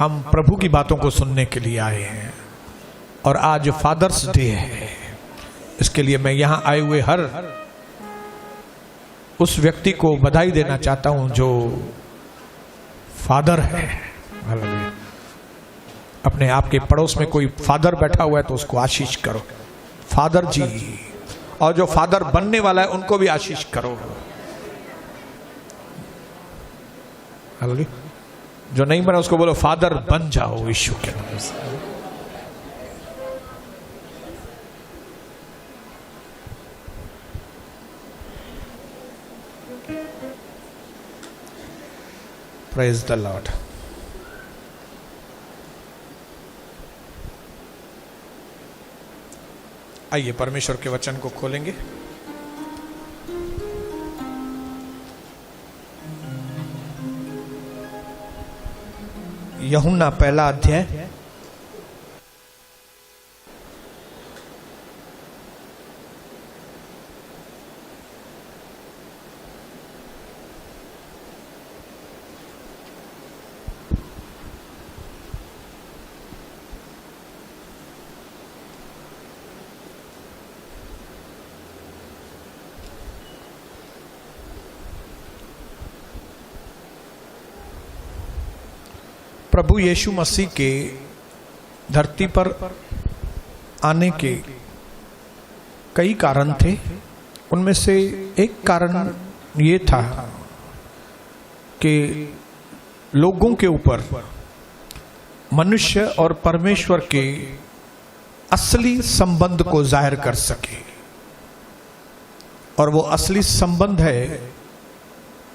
हम प्रभु की बातों को सुनने के लिए आए हैं और आज फादर्स डे है। इसके लिए मैं यहाँ आए हुए हर उस व्यक्ति को बधाई देना चाहता हूँ जो फादर है। अपने आपके पड़ोस में कोई फादर बैठा हुआ है तो उसको आशीष करो, फादर जी। और जो फादर बनने वाला है उनको भी आशीष करो। जो नहीं बना उसको बोलो फादर बन जाओ यीशु के नाम से। Praise the Lord. आइए परमेश्वर के वचन को खोलेंगे। यूहन्ना पहला अध्याय प्रभु यीशु मसीह के धरती पर आने के कई कारण थे। उनमें से एक कारण ये था कि लोगों के ऊपर मनुष्य और परमेश्वर के असली संबंध को जाहिर कर सके। और वो असली संबंध है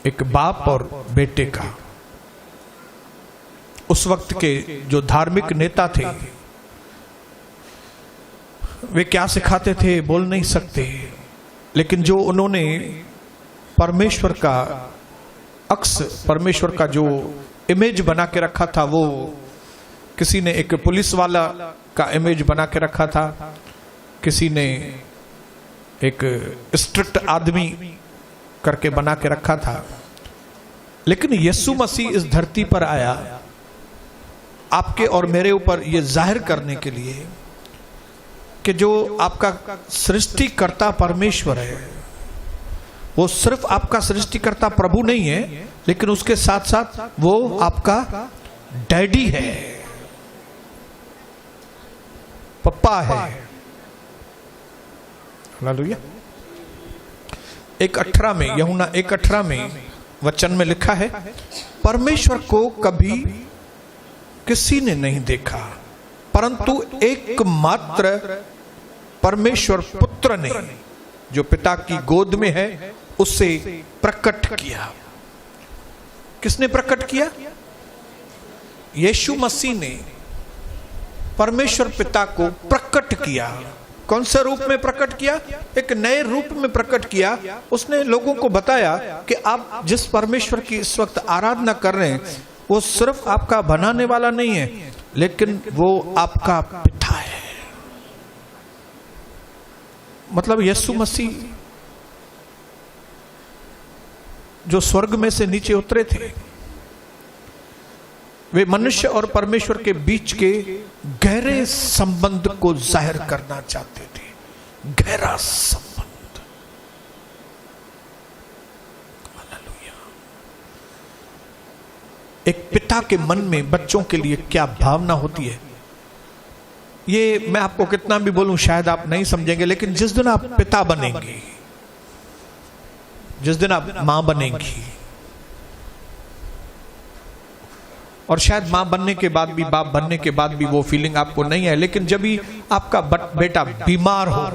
एक बाप और बेटे का। उस वक्त के जो धार्मिक नेता थे वे क्या सिखाते थे बोल नहीं सकते, लेकिन जो उन्होंने परमेश्वर का अक्स, परमेश्वर का जो इमेज बना के रखा था, वो किसी ने एक पुलिस वाला का इमेज बना के रखा था, किसी ने एक स्ट्रिक्ट आदमी करके बना के रखा था। लेकिन यीशु मसीह इस धरती पर आया आपके और मेरे ऊपर ये जाहिर करने के लिए कि जो आपका सृष्टिकर्ता परमेश्वर है वो सिर्फ आपका सृष्टिकर्ता प्रभु नहीं है, लेकिन उसके साथ साथ वो आपका डैडी है, पप्पा है। हालेलुया। 1:18 में, यूहन्ना 1:18 में वचन में लिखा है, परमेश्वर को कभी किसी ने नहीं देखा परंतु एकमात्र परमेश्वर पुत्र ने जो पिता की गोद में है उससे प्रकट किया। किसने प्रकट किया? यीशु मसीह ने परमेश्वर पिता को प्रकट किया। कौन से रूप में प्रकट किया? एक नए रूप में प्रकट किया। उसने लोगों को बताया कि आप जिस परमेश्वर की इस वक्त आराधना कर रहे हैं वो सिर्फ आपका बनाने वाला नहीं है, लेकिन वो आपका पिता है। मतलब यीशु मसीह जो स्वर्ग में से नीचे उतरे थे, वे मनुष्य और परमेश्वर के बीच के गहरे संबंध को जाहिर करना चाहते थे। गहरा संबंध। एक पिता के मन में बच्चों के लिए क्या भावना होती है, ये मैं आपको कितना भी बोलूं शायद आप नहीं समझेंगे, लेकिन जिस दिन आप पिता बनेंगे, जिस दिन आप मां बनेंगी, और शायद मां बनने के बाद भी, बाप बनने के बाद भी वो फीलिंग आपको नहीं है, लेकिन जब भी आपका बेटा बीमार हो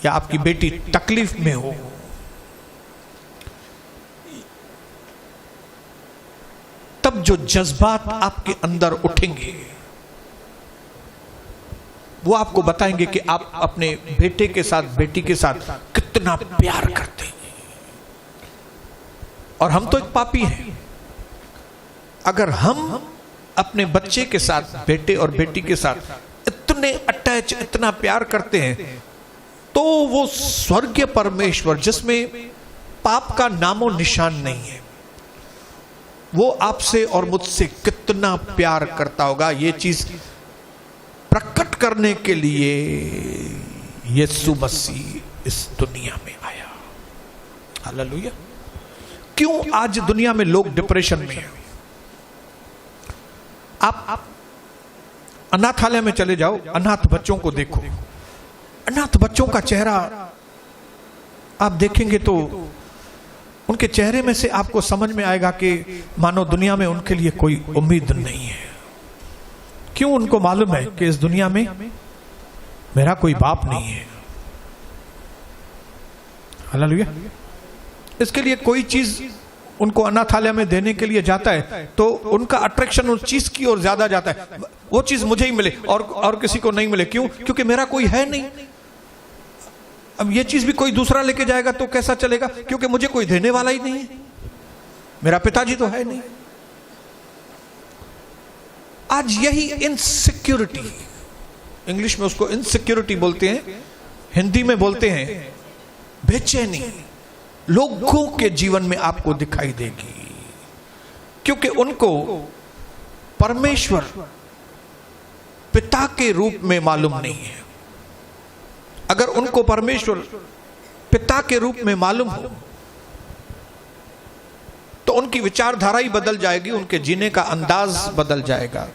या आपकी बेटी तकलीफ में हो, तब जो जज्बात आपके अंदर उठेंगे वो आपको बताएंगे कि आप अपने बेटे के साथ, बेटी के साथ कितना प्यार करते हैं। और हम तो एक पापी हैं। अगर हम अपने बच्चे के साथ, बेटे और बेटी के साथ इतने अटैच, इतना प्यार करते हैं, तो वो स्वर्गीय परमेश्वर जिसमें पाप का नामो निशान नहीं है, वो आपसे और मुझसे कितना प्यार करता होगा, ये चीज प्रकट करने के लिए यीशु मसीह इस दुनिया में आया। हालेलुया। क्यों आज दुनिया में लोग डिप्रेशन में हैं? आप अनाथालय में चले जाओ, अनाथ बच्चों को देखो, अनाथ बच्चों का चेहरा आप देखेंगे तो उनके चेहरे में से आपको समझ में आएगा कि मानो दुनिया में उनके लिए कोई उम्मीद नहीं है। क्यों? उनको मालूम है कि इस दुनिया में मेरा कोई बाप नहीं है। हालेलुया। इसके लिए कोई चीज उनको अनाथालय में देने के लिए जाता है तो उनका अट्रैक्शन उस चीज की ओर ज्यादा जाता है, वो चीज मुझे ही मिले और किसी को नहीं मिले। क्यों? क्योंकि मेरा कोई है नहीं। अब ये चीज भी कोई दूसरा लेके जाएगा तो कैसा चलेगा? क्योंकि मुझे कोई देने वाला ही नहीं है, मेरा पिताजी तो है नहीं। आज यही इनसिक्योरिटी, इंग्लिश में उसको इनसिक्योरिटी बोलते हैं, हिंदी में बोलते हैं बेचैनी, लोगों के जीवन में आपको दिखाई देगी। क्योंकि उनको परमेश्वर पिता के रूप में मालूम नहीं है। अगर उनको परमेश्वर पिता के रूप में मालूम हो तो उनकी विचारधारा ही बदल जाएगी, उनके जीने का अंदाज बदल जाएगा,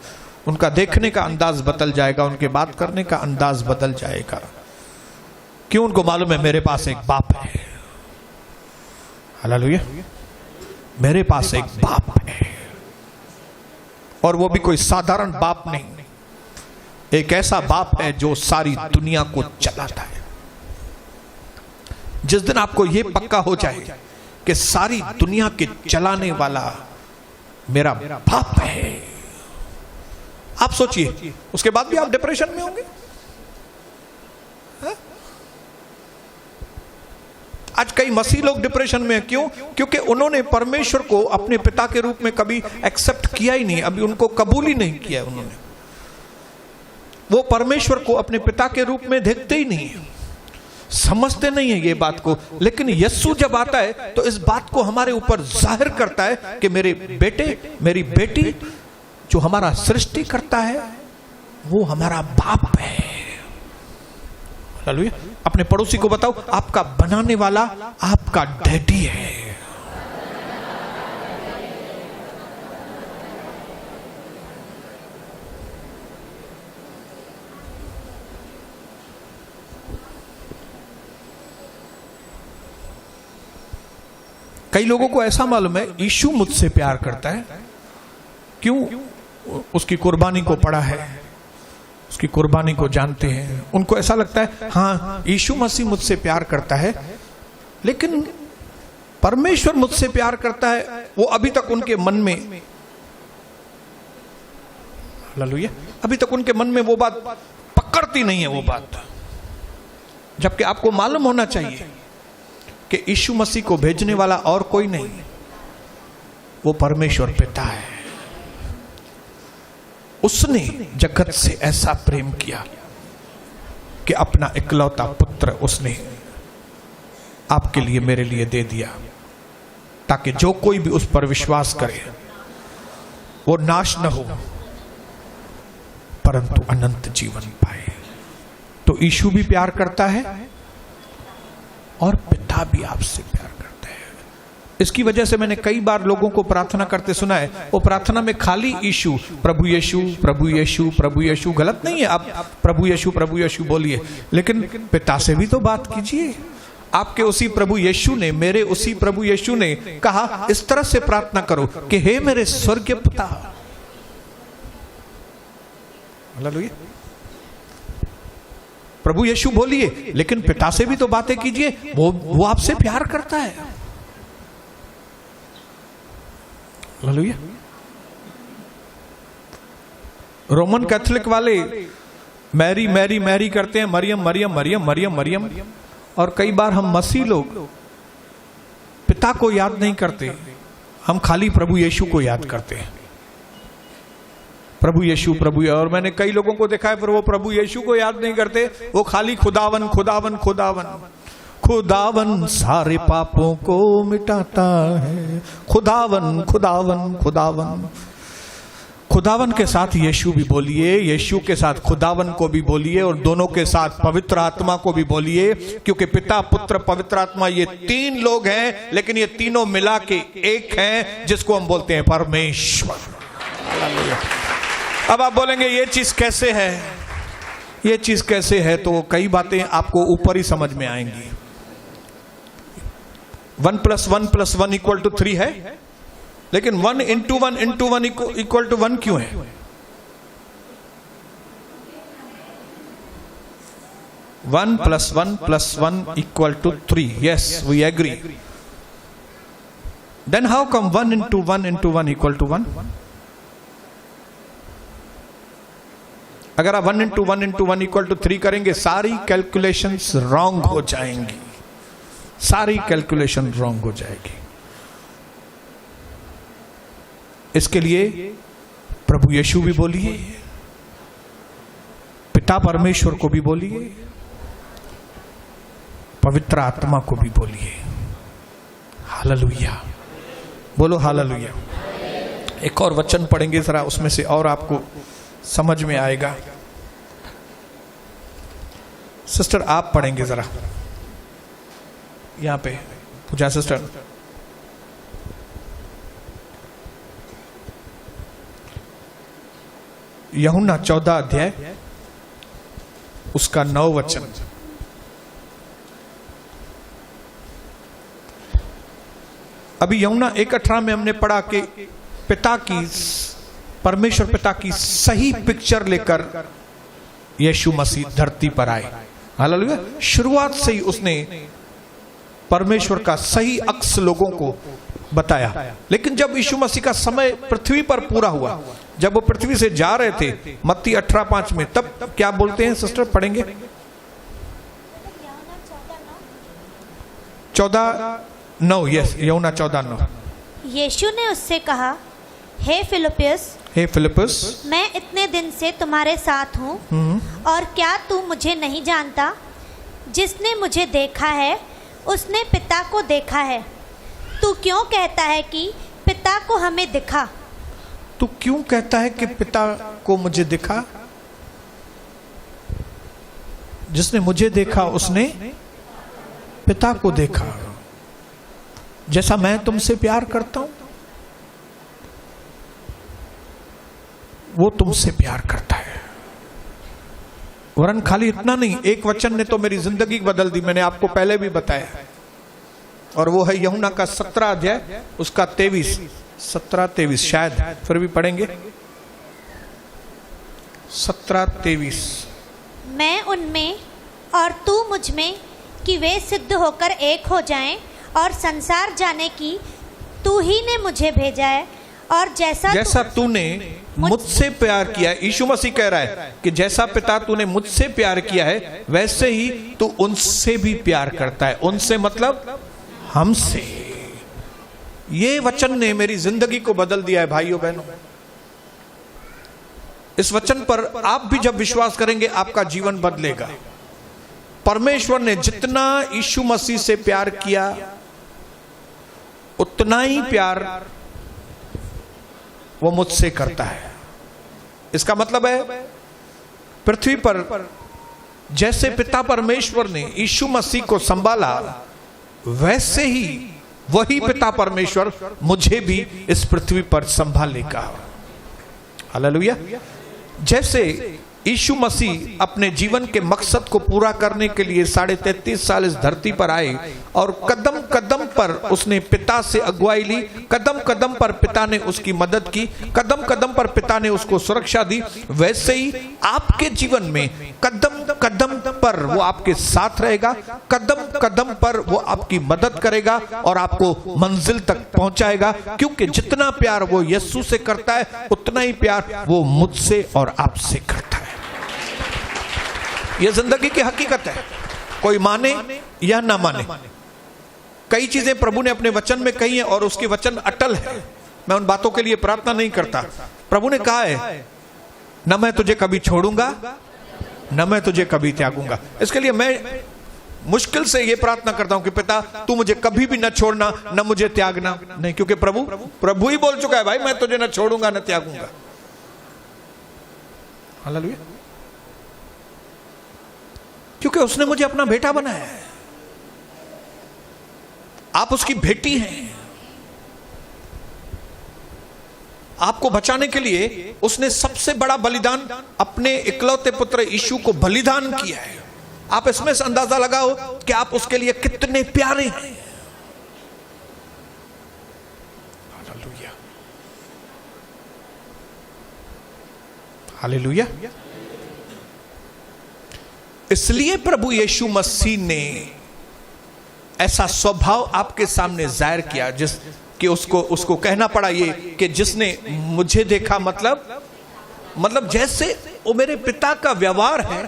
उनका देखने का अंदाज बदल जाएगा, उनके बात करने का अंदाज बदल जाएगा। क्यों? उनको मालूम है मेरे पास एक बाप है। हालेलुया। मेरे पास एक बाप है, और वो भी कोई साधारण बाप नहीं, एक ऐसा बाप है जो सारी दुनिया को चलाता है। जिस दिन आपको यह पक्का हो जाए कि सारी दुनिया के चलाने वाला मेरा बाप है, आप सोचिए उसके बाद भी आप डिप्रेशन में होंगे। आज कई मसीह लोग डिप्रेशन में हैं। क्यों? क्योंकि उन्होंने परमेश्वर को अपने पिता के रूप में कभी एक्सेप्ट किया ही नहीं, अभी उनको कबूल ही नहीं किया उन्होंने। वो परमेश्वर को अपने पिता के रूप में देखते ही नहीं, समझते नहीं है ये बात को। लेकिन यीशु जब आता है तो इस बात को हमारे ऊपर जाहिर करता है कि मेरे बेटे, मेरी बेटी, जो हमारा सृष्टि करता है वो हमारा बाप है। हालेलुया। अपने पड़ोसी को बताओ, आपका बनाने वाला आपका डैडी है। कई लोगों को ऐसा मालूम है यीशु मुझसे प्यार करता है। क्यों? उसकी कुर्बानी को पढ़ा है, उसकी कुर्बानी को जानते हैं। उनको ऐसा लगता है हाँ यीशु मसीह मुझसे प्यार करता है, लेकिन परमेश्वर मुझसे प्यार करता है वो अभी तक उनके मन में, हालेलुया, अभी तक उनके मन में वो बात पकड़ती नहीं है वो बात। जबकि आपको मालूम होना चाहिए कि यीशु मसीह को भेजने वाला और कोई नहीं, वो परमेश्वर पिता है। उसने जगत से ऐसा प्रेम किया कि अपना इकलौता पुत्र उसने आपके लिए, मेरे लिए दे दिया, ताकि जो कोई भी उस पर विश्वास करे वो नाश न हो परंतु अनंत जीवन पाए। तो यीशु भी प्यार करता है और पिता भी आपसे प्यार करता है। इसकी वजह से मैंने कई बार लोगों को प्रार्थना करते सुना है, वो प्रार्थना में खाली यीशु, प्रभु यीशु, प्रभु यीशु, प्रभु यीशु। गलत नहीं है, आप प्रभु यीशु बोलिए, लेकिन पिता से भी तो बात कीजिए। आपके उसी प्रभु यीशु ने, मेरे उसी प्रभु यीशु ने कहा इस तरह से प्रार्थना करो कि हे मेरे स्वर्गीय पिता। हालेलुया। प्रभु यीशु बोलिए, लेकिन पिता से भी तो बातें कीजिए, वो आपसे प्यार करता है। हालेलुया। रोमन कैथोलिक वाले मैरी मैरी मैरी करते हैं, मरियम मरियम मरियम मरियम मरियम, और कई बार हम मसीह लोग पिता को याद नहीं करते, हम खाली प्रभु यीशु को याद करते हैं। प्रभु यीशु, और मैंने कई लोगों को देखा है पर वो प्रभु यीशु को याद नहीं करते, वो खाली खुदावन खुदावन खुदावन खुदावन सारे पापों को मिटाता है। खुदावन खुदावन खुदावन। खुदावन के साथ यीशु भी बोलिए, यीशु के साथ खुदावन को भी बोलिए, और दोनों के साथ पवित्र आत्मा को भी बोलिए, क्योंकि पिता पुत्र पवित्र आत्मा ये तीन लोग हैं, लेकिन ये तीनों मिला के एक हैं, जिसको हम बोलते हैं परमेश्वर। अब आप बोलेंगे ये चीज कैसे है, ये चीज कैसे है, तो कई बातें आपको ऊपर ही समझ में आएंगी। 1 + 1 + 1 = 3 है, लेकिन 1 × 1 × 1 = 1 क्यों है? 1 + 1 + 1 = 3. Yes, we agree. Then how come 1 × 1 × 1 = 1? अगर आप 1 × 1 × 1 = 3 करेंगे, सारी कैलकुलेशंस रॉन्ग हो जाएंगी, सारी कैलकुलेशन रॉन्ग हो जाएगी। इसके लिए प्रभु यीशु भी बोलिए, पिता परमेश्वर को भी बोलिए, पवित्र आत्मा को भी बोलिए। हालेलुया, बोलो हालेलुया। एक और वचन पढ़ेंगे जरा, उसमें से और आपको समझ में आएगा। सिस्टर आप पढ़ेंगे जरा, यहां पे पूजा सिस्टर। यूहन्ना 14 अध्याय उसका 9 वचन। अभी यूहन्ना 1:18 में हमने पढ़ा कि पिता की, परमेश्वर पिता की सही पिक्चर लेकर यीशु मसीह धरती पर आए। हालेलुया। शुरुआत से ही उसने परमेश्वर का सही अक्स लोगों को बताया। लेकिन जब यीशु मसीह का समय पृथ्वी पर पूरा हुआ, जब वो पृथ्वी से जा रहे थे मत्ती 18:5 में, तब क्या बोलते हैं सिस्टर, पढ़ेंगे 14:9। यस, यूहन्ना 14:9। यीशु ने उससे कहा, हे फिलिप्पुस, मैं इतने दिन से तुम्हारे साथ हूँ, और क्या तू मुझे नहीं जानता? जिसने मुझे देखा है उसने पिता को देखा है। तू क्यों कहता है कि पिता को हमें दिखा? तू क्यों कहता है कि पिता को मुझे दिखा? जिसने मुझे देखा उसने पिता को देखा। जैसा मैं तुमसे प्यार करता हूं, वो तुमसे प्यार करता है। वरन खाली इतना नहीं, एक वचन ने तो मेरी जिंदगी बदल दी, मैंने आपको पहले भी बताया, और वो है यूहन्ना का 17 अध्याय उसका 17-23, शायद फिर भी पढ़ेंगे 17-23। मैं उनमें और तू मुझ में, कि वे सिद्ध होकर एक हो जाएं, और संसार जाने की तू ही ने मुझे भेजा है, और जैसा तूने मुझसे प्यार किया, यीशु मसीह कह रहा है कि जैसा पिता तूने मुझसे प्यार किया है, वैसे ही तू उनसे भी प्यार करता है। उनसे मतलब हमसे। ये वचन ने मेरी जिंदगी को बदल दिया है भाइयों बहनों। इस वचन पर आप भी जब विश्वास करेंगे, आपका जीवन बदलेगा। परमेश्वर ने जितना यीशु मसीह से प्यार किया, उतना ही प्यार वो मुझसे करता है। इसका मतलब है, पृथ्वी पर जैसे पिता परमेश्वर ने यीशु मसीह को संभाला, वैसे ही वही पिता परमेश्वर मुझे भी इस पृथ्वी पर संभालेगा। हालेलुया। जैसे यीशु मसीह अपने जीवन के मकसद को पूरा करने के लिए 33.5 साल इस धरती पर आए, और कदम कदम पर उसने पिता से अगुवाई ली, कदम कदम पर पिता ने उसकी मदद की, कदम कदम पर पिता ने उसको सुरक्षा दी, वैसे ही आपके जीवन में कदम कदम पर वो आपके साथ रहेगा, कदम कदम पर वो आपकी मदद करेगा और आपको मंजिल तक पहुंचाएगा। क्योंकि जितना प्यार वो यीशु से करता है, उतना ही प्यार वो मुझसे और आपसे करता है। यह जिंदगी की हकीकत है, कोई माने या ना माने। कई चीजें प्रभु ने अपने वचन में कही है और उसके वचन अटल है। मैं उन बातों के लिए प्रार्थना नहीं करता। प्रभु ने कहा है, न मैं तुझे कभी छोड़ूंगा, न मैं तुझे कभी त्यागूंगा। इसके लिए मैं मुश्किल से ये प्रार्थना करता हूं कि पिता तू मुझे कभी भी न छोड़ना, न मुझे त्यागना। नहीं, क्योंकि प्रभु ही बोल चुका है, भाई मैं तुझे न छोड़ूंगा न त्यागूंगा। हालेलुया। क्योंकि उसने मुझे अपना बेटा बनाया है, आप उसकी बेटी हैं। आपको बचाने के लिए उसने सबसे बड़ा बलिदान अपने इकलौते पुत्र यीशु को बलिदान किया है। आप इसमें से अंदाजा लगाओ कि आप उसके लिए कितने प्यारे हैं। Hallelujah, hallelujah. इसलिए प्रभु यीशु मसीह ने ऐसा स्वभाव आपके सामने जाहिर किया जिस कि उसको कहना पड़ा ये कि जिसने मुझे देखा, मतलब जैसे वो मेरे पिता का व्यवहार है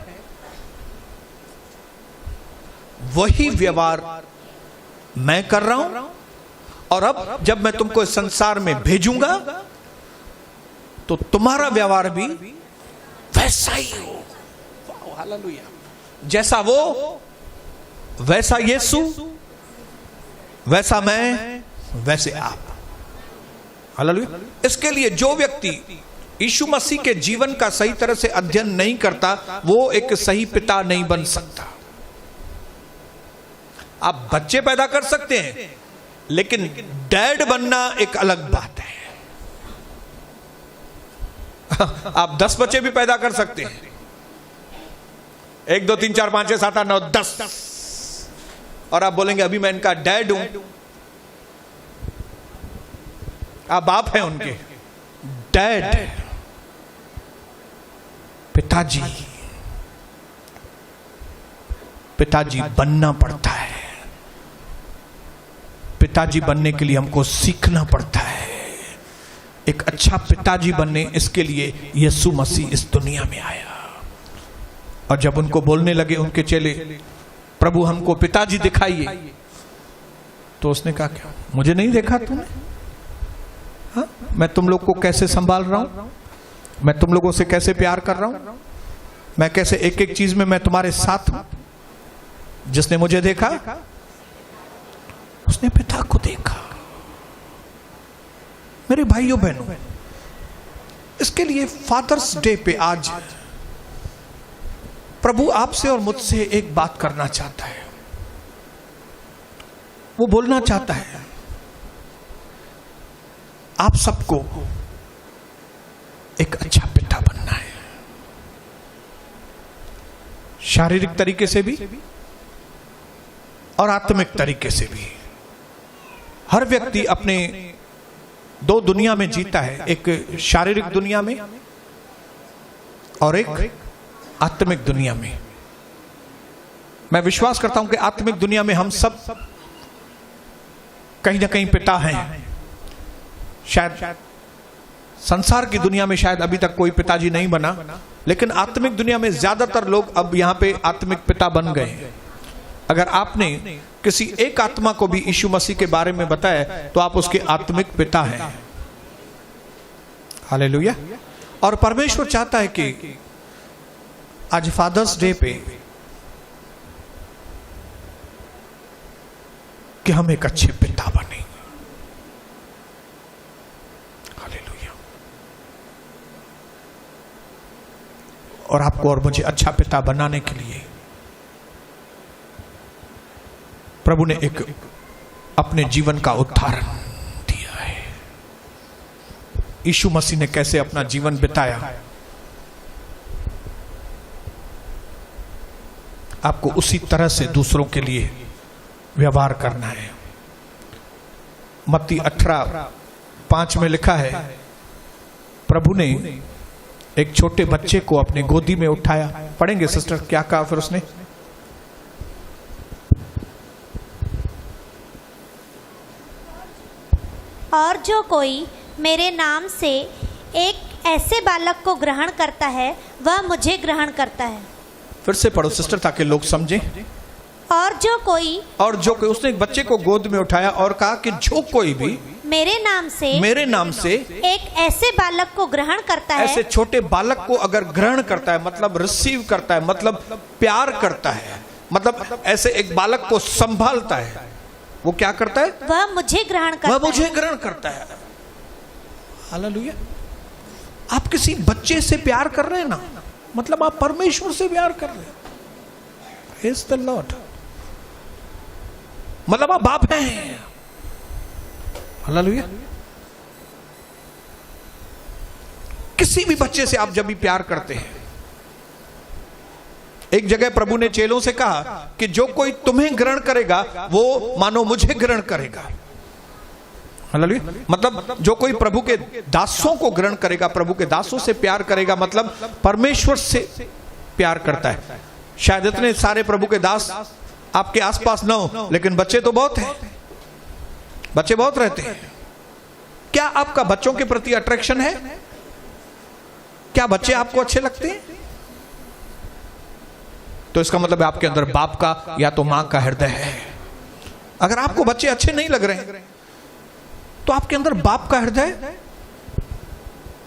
वही व्यवहार मैं कर रहा हूं, और अब जब मैं तुमको इस संसार में भेजूंगा तो तुम्हारा व्यवहार भी वैसा ही हो। हालेलुया। जैसा वो वैसा यीशु, वैसा मैं वैसे आप। हालेलुया। इसके लिए जो व्यक्ति यीशु मसीह के जीवन का सही तरह से अध्ययन नहीं करता वो एक सही पिता नहीं बन सकता। आप बच्चे पैदा कर सकते हैं, लेकिन डैड बनना एक अलग बात है। आप 10 बच्चे भी पैदा कर सकते हैं, 1 2 3 4 5 6 7 8 9 10, और आप बोलेंगे अभी मैं इनका डैड हूं। आप बाप हैं उनके, डैड, पिताजी। पिताजी बनना पड़ता है। पिताजी बनने के लिए हमको सीखना पड़ता है। एक अच्छा पिताजी बनने, इसके लिए यीशु मसीह इस दुनिया में आया। और जब उनको बोलने लगे उनके चेले, प्रभु हमको पिताजी दिखाइए, तो उसने कहा क्या मुझे नहीं देखा तुमने? हाँ? मैं तुम लोग को कैसे संभाल रहा हूं, मैं तुम लोगों से कैसे प्यार कर रहा हूं, मैं कैसे एक एक चीज में मैं तुम्हारे साथ हूं। जिसने मुझे देखा उसने पिता को देखा। मेरे भाइयों बहनों, इसके लिए फादर्स डे पे आज प्रभु आपसे और मुझसे एक बात करना चाहता है। वो बोलना चाहता है आप सबको एक अच्छा पिता बनना है, शारीरिक तरीके से भी और आत्मिक तरीके से भी। हर व्यक्ति अपने 2 दुनिया में जीता है, एक शारीरिक दुनिया में और एक आत्मिक दुनिया में। मैं विश्वास करता हूं कि आत्मिक दुनिया में हम सब कहीं ना कहीं पिता हैं। शायद संसार की दुनिया में शायद अभी तक कोई पिताजी नहीं बना, लेकिन आत्मिक दुनिया में ज्यादातर लोग अब यहां पे आत्मिक पिता बन गए। अगर आपने किसी एक आत्मा को भी यीशु मसीह के बारे में बताया तो आप उसके आत्मिक पिता हैं। हालेलुया। और परमेश्वर चाहता है कि आज फादर्स डे पे कि हम एक अच्छे पिता बने। हालेलुया। और आपको और मुझे अच्छा पिता बनाने के लिए प्रभु ने एक अपने जीवन का उदाहरण दिया है। यीशु मसीह ने कैसे अपना जीवन बिताया, आपको उसी तरह से दूसरों के लिए व्यवहार करना है। मत्ती 18:5 में लिखा है, प्रभु ने एक छोटे बच्चे को अपने गोदी में उठाया। पढ़ेंगे सिस्टर, क्या कहा फिर उसने? और जो कोई मेरे नाम से एक ऐसे बालक को ग्रहण करता है वह मुझे ग्रहण करता है। फिर से पढ़ो सिस्टर ताकि लोग समझें। और जो कोई उसने एक बच्चे को गोद में उठाया और कहा कि जो कोई भी मेरे नाम से एक ऐसे बालक को ग्रहण करता है, ऐसे छोटे बालक को अगर ग्रहण करता है, मतलब रिसीव करता है, मतलब प्यार करता है, मतलब ऐसे एक बालक को संभालता है, वो क्या करता है? वह मुझे ग्रहण करता वह है। मुझे ग्रहण करता है। हालेलुया। आप किसी बच्चे से प्यार कर रहे हैं ना, मतलब आप परमेश्वर से प्यार कर रहे हैं। Praise the Lord। मतलब आप बाप हैं। हालेलुया। किसी भी बच्चे से आप जब भी प्यार करते हैं, एक जगह प्रभु ने चेलों से कहा कि जो कोई तुम्हें ग्रहण करेगा वो मानो मुझे ग्रहण करेगा। हालेलुया। मतलब जो कोई प्रभु के दासों को ग्रहण करेगा, प्रभु के दासों से प्यार करेगा, मतलब परमेश्वर से प्यार करता है। शायद इतने सारे प्रभु के दास आपके आसपास ना हो, लेकिन बच्चे तो बहुत हैं, बच्चे बहुत रहते हैं। क्या आपका बच्चों के प्रति अट्रैक्शन है? क्या बच्चे आपको अच्छे लगते हैं? तो इसका मतलब आपके अंदर बाप का या तो मां का हृदय है। अगर आपको बच्चे अच्छे नहीं लग रहे हैं तो आपके अंदर बाप का हृदय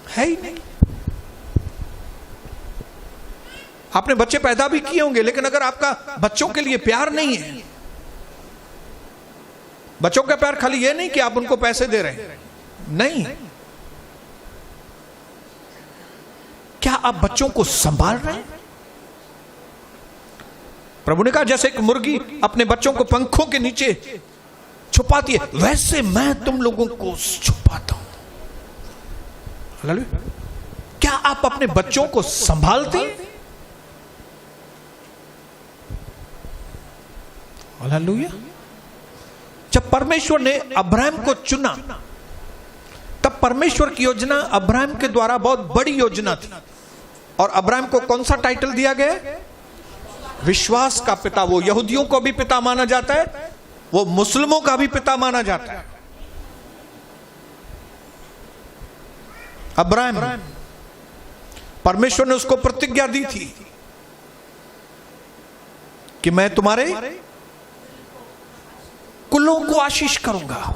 है ही नहीं। आपने बच्चे पैदा भी किए होंगे, लेकिन अगर आपका बच्चों के लिए प्यार नहीं है, बच्चों का प्यार खाली ये नहीं कि आप उनको पैसे दे रहे हैं, नहीं, क्या आप बच्चों को संभाल रहे हैं? प्रभु ने कहा जैसे एक मुर्गी अपने बच्चों को पंखों के नीचे छुपाती है, वैसे मैं तुम लोगों को छुपाता हूं। हालेलुया। क्या आप अपने बच्चों को संभालते हैं? हालेलुया। जब परमेश्वर ने अब्राहम को चुना, तब परमेश्वर की योजना अब्राहम के द्वारा बहुत बड़ी योजना थी। और अब्राहम को कौन सा टाइटल दिया गया? विश्वास का पिता। वो यहूदियों को भी पिता माना जाता है, वो मुस्लिमों का भी पिता माना जाता है। अब्राहम, परमेश्वर ने उसको प्रतिज्ञा दी थी कि मैं तुम्हारे कुलों को आशीष करूंगा।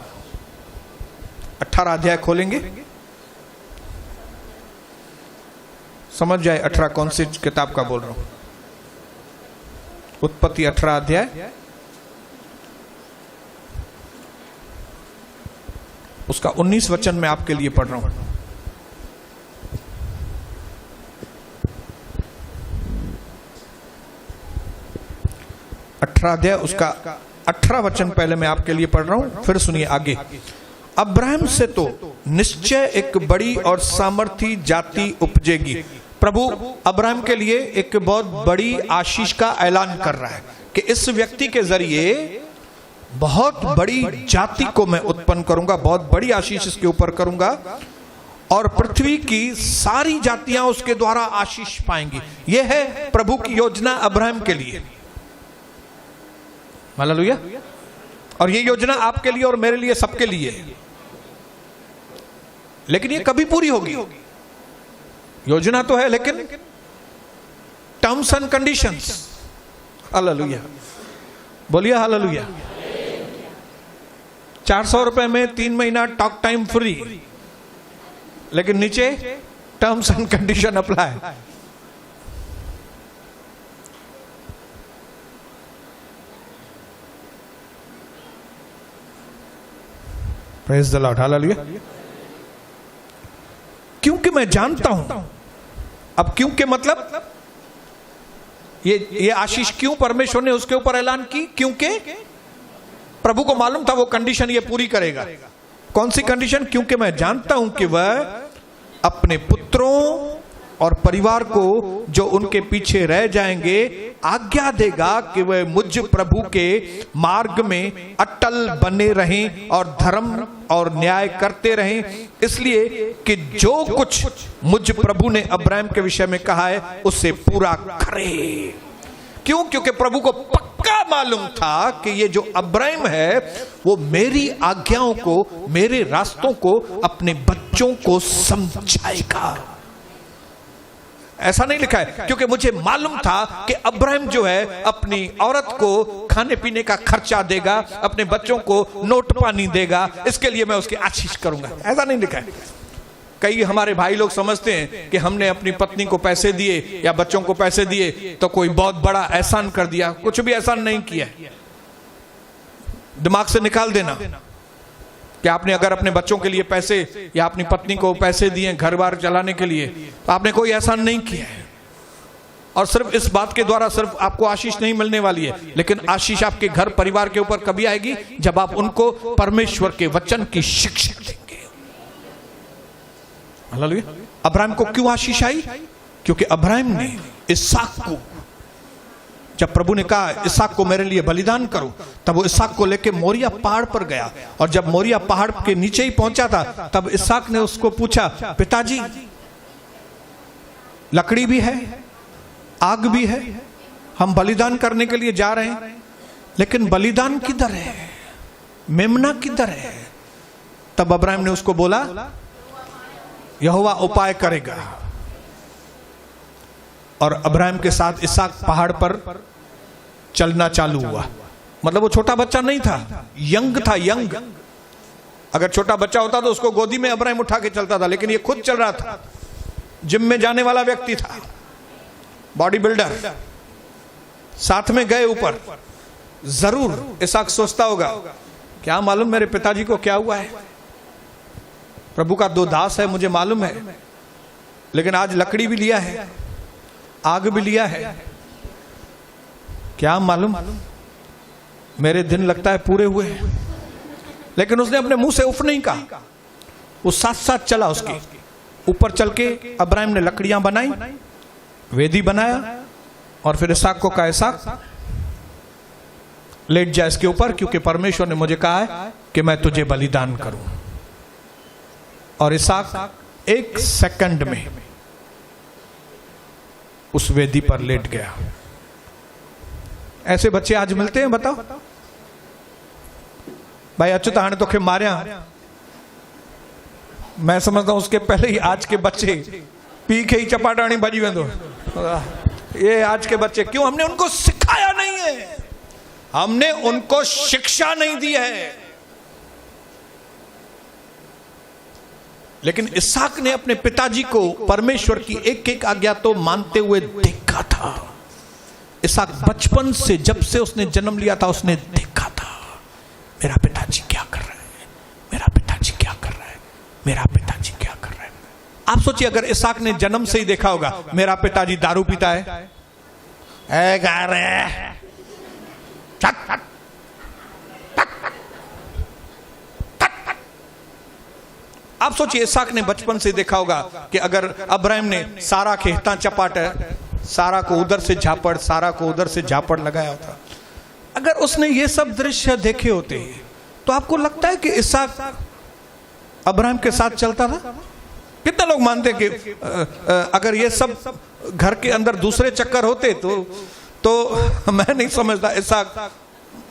18 अध्याय खोलेंगे, समझ जाए 18 कौन सी किताब का बोल रहा हूं। उत्पत्ति 18 अध्याय उसका 19 वचन में आपके लिए पढ़ रहा हूं। अध्याय उसका 18 वचन पहले मैं आपके लिए पढ़ रहा हूं, फिर सुनिए आगे। अब्राहम से तो निश्चय एक बड़ी और सामर्थी जाति उपजेगी। प्रभु अब्राहम के लिए एक बहुत बड़ी आशीष का ऐलान कर रहा है कि इस व्यक्ति के जरिए बहुत बड़ी जाति को मैं उत्पन्न करूंगा, बहुत बड़ी आशीष इसके ऊपर करूंगा और पृथ्वी की सारी जातियां उसके द्वारा आशीष पाएंगी। यह है प्रभु की योजना अब्राहम के लिए। हालेलुया। और ये योजना आपके लिए और मेरे लिए, सबके लिए है। लेकिन ये कभी पूरी होगी? योजना तो है, लेकिन टर्म्स एंड कंडीशंस। हालेलुया, बोलिए हालेलुया। 400 रुपए में 3 महीना टॉक टाइम फ्री, लेकिन नीचे terms and condition apply. Praise the Lord. Hallelujah. क्योंकि मैं जानता हूं, अब क्योंकि मतलब ये आशीष क्यों परमेश्वर ने उसके ऊपर ऐलान की? क्योंकि प्रभु को मालूम था वो कंडीशन ये पूरी करेगा। कौन सी कंडीशन? क्योंकि मैं जानता हूं कि वह अपने पुत्रों और परिवार को जो उनके पीछे रह जाएंगे आज्ञा देगा कि वह मुझ प्रभु के मार्ग में अटल बने रहें और धर्म और न्याय करते रहें, इसलिए कि जो कुछ मुझ प्रभु ने अब्राहम के विषय में कहा है उसे पूरा करे। क्यों? क्योंकि प्रभु को पक्का मालूम था कि ये जो अब्राहम है वो मेरी आज्ञाओं को, मेरे रास्तों को अपने बच्चों को समझाएगा। ऐसा नहीं लिखा है क्योंकि मुझे मालूम था कि अब्राहम जो है अपनी औरत को खाने पीने का खर्चा देगा, अपने बच्चों को नोट पानी देगा, इसके लिए मैं उसकी आशीष करूंगा। ऐसा नहीं लिखा है। कई हमारे भाई लोग समझते हैं कि हमने अपनी पत्नी को पैसे दिए या बच्चों को पैसे दिए तो कोई बहुत बड़ा एहसान कर दिया। कुछ भी एहसान नहीं किया। दिमाग से निकाल देना कि आपने अगर अपने बच्चों के लिए पैसे या अपनी पत्नी को पैसे दिए घर बार चलाने के लिए तो आपने कोई एहसान नहीं किया है। और सिर्फ इस बात के द्वारा सिर्फ आपको आशीष नहीं मिलने वाली है, लेकिन आशीष आपके घर परिवार के ऊपर कभी आएगी जब आप उनको परमेश्वर के वचन की शिक्षा देंगे। हालेलुया। अब्राहम को क्यों आशीष आई? क्योंकि अब्राहम ने इसहाक को, जब प्रभु ने कहा इसहाक को मेरे लिए बलिदान करो, तब वो इसहाक को लेके मोरिया पहाड़ पर गया। और जब मोरिया पहाड़ के नीचे ही पहुंचा था तब इसहाक ने उसको पूछा, पिताजी लकड़ी भी है, आग भी है, हम बलिदान करने के लिए जा रहे हैं, लेकिन बलिदान किधर है, मेमना किधर है? तब अब्राहम ने उसको बोला, यहोवा उपाय करेगा। और अब्राहम के साथ इसहाक पहाड़ पर चलना चालू हुआ। मतलब वो छोटा बच्चा नहीं था, यंग था, यंग। अगर छोटा बच्चा होता तो उसको गोदी में अब्राहम उठा के चलता था, लेकिन ये खुद चल रहा था। जिम में जाने वाला व्यक्ति था, बॉडी बिल्डर, साथ में गए ऊपर। जरूर इसहाक सोचता होगा, क्या मालूम मेरे पिताजी को क्या हुआ है, प्रभु का दो दास है, मुझे मालूम है, लेकिन आज लकड़ी भी लिया है, आग भी लिया है, क्या मालूम मेरे दिन लगता है पूरे हुए। लेकिन उसने अपने मुंह से उफ नहीं कहा, वो साथ साथ चला। उसके ऊपर चल के अब्राहम ने लकड़ियां बनाई, वेदी बनाया, और फिर इसहाक को कहा, इसहाक लेट जा इसके ऊपर, क्योंकि परमेश्वर ने मुझे कहा है कि मैं तुझे बलिदान करूं। और इसहाक एक सेकंड में उस वेदी पर लेट गया। ऐसे बच्चे आज मिलते हैं? बताओ भाई, अच्युतान तो खे मारिया। मैं समझता हूं उसके पहले ही आज के बच्चे पी के ही चपाटाणी बजी वेंदो। ये आज के बच्चे क्यों? हमने उनको सिखाया नहीं है, हमने उनको शिक्षा नहीं दी है। लेकिन इसहाक ने अपने पिताजी को परमेश्वर की एक एक आज्ञा तो मानते हुए देखा था। इसहाक बचपन से, जब से उसने जन्म लिया था, उसने देखा था मेरा पिताजी क्या कर रहा है, मेरा पिताजी क्या कर रहा है, मेरा पिताजी क्या कर रहा है। आप सोचिए, अगर इसहाक ने जन्म से ही देखा होगा मेरा पिताजी दारू पीता है, आप सोचिए इसहाक ने बचपन से देखा होगा कि अगर अब्राहम ने सारा के हिता चपाट, सारा को उधर से झापड़, सारा को उधर से झापड़ लगाया होता, अगर उसने ये सब दृश्य देखे होते तो आपको लगता है कि इसहाक अब्राहम के साथ चलता था? कितने लोग मानते कि अगर ये सब घर के अंदर दूसरे चक्कर होते तो मैं नहीं समझता इसहाक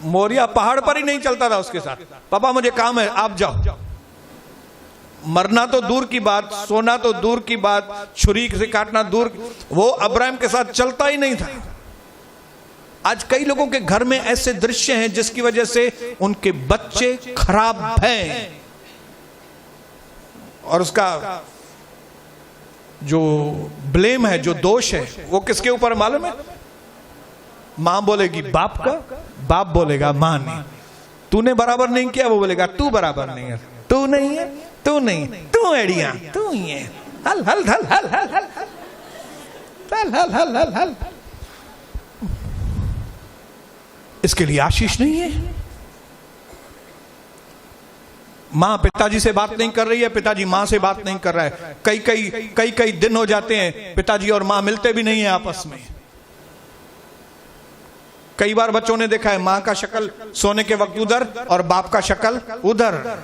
मोरिया पहाड़ पर ही नहीं चलता था उसके साथ। पापा मुझे काम है, आप जाओ। मरना तो दूर की बात, सोना तो दूर की बात, छुरी से काटना दूर, वो अब्राहम के साथ चलता ही नहीं था। आज कई लोगों के घर में ऐसे दृश्य हैं जिसकी वजह से उनके बच्चे खराब हैं, और उसका जो ब्लेम है, जो दोष है, वो किसके ऊपर मालूम है? मां बोलेगी बाप का, बाप बोलेगा मां ने। तूने बराबर नहीं किया, वो बोलेगा तू बराबर नहीं है, तू नहीं है, तू नहीं, तू एड़िया, तू ही है, हल हल हल हल हल हल हल हल हल हल हल। इसके लिए आशीष नहीं है। मां पिताजी से बात नहीं कर रही है, पिताजी मां से बात नहीं कर रहा है। कई दिन हो जाते हैं पिताजी और मां मिलते भी नहीं है आपस में। कई बार बच्चों ने देखा है मां का शक्ल सोने के वक्त उधर और बाप का शक्ल उधर।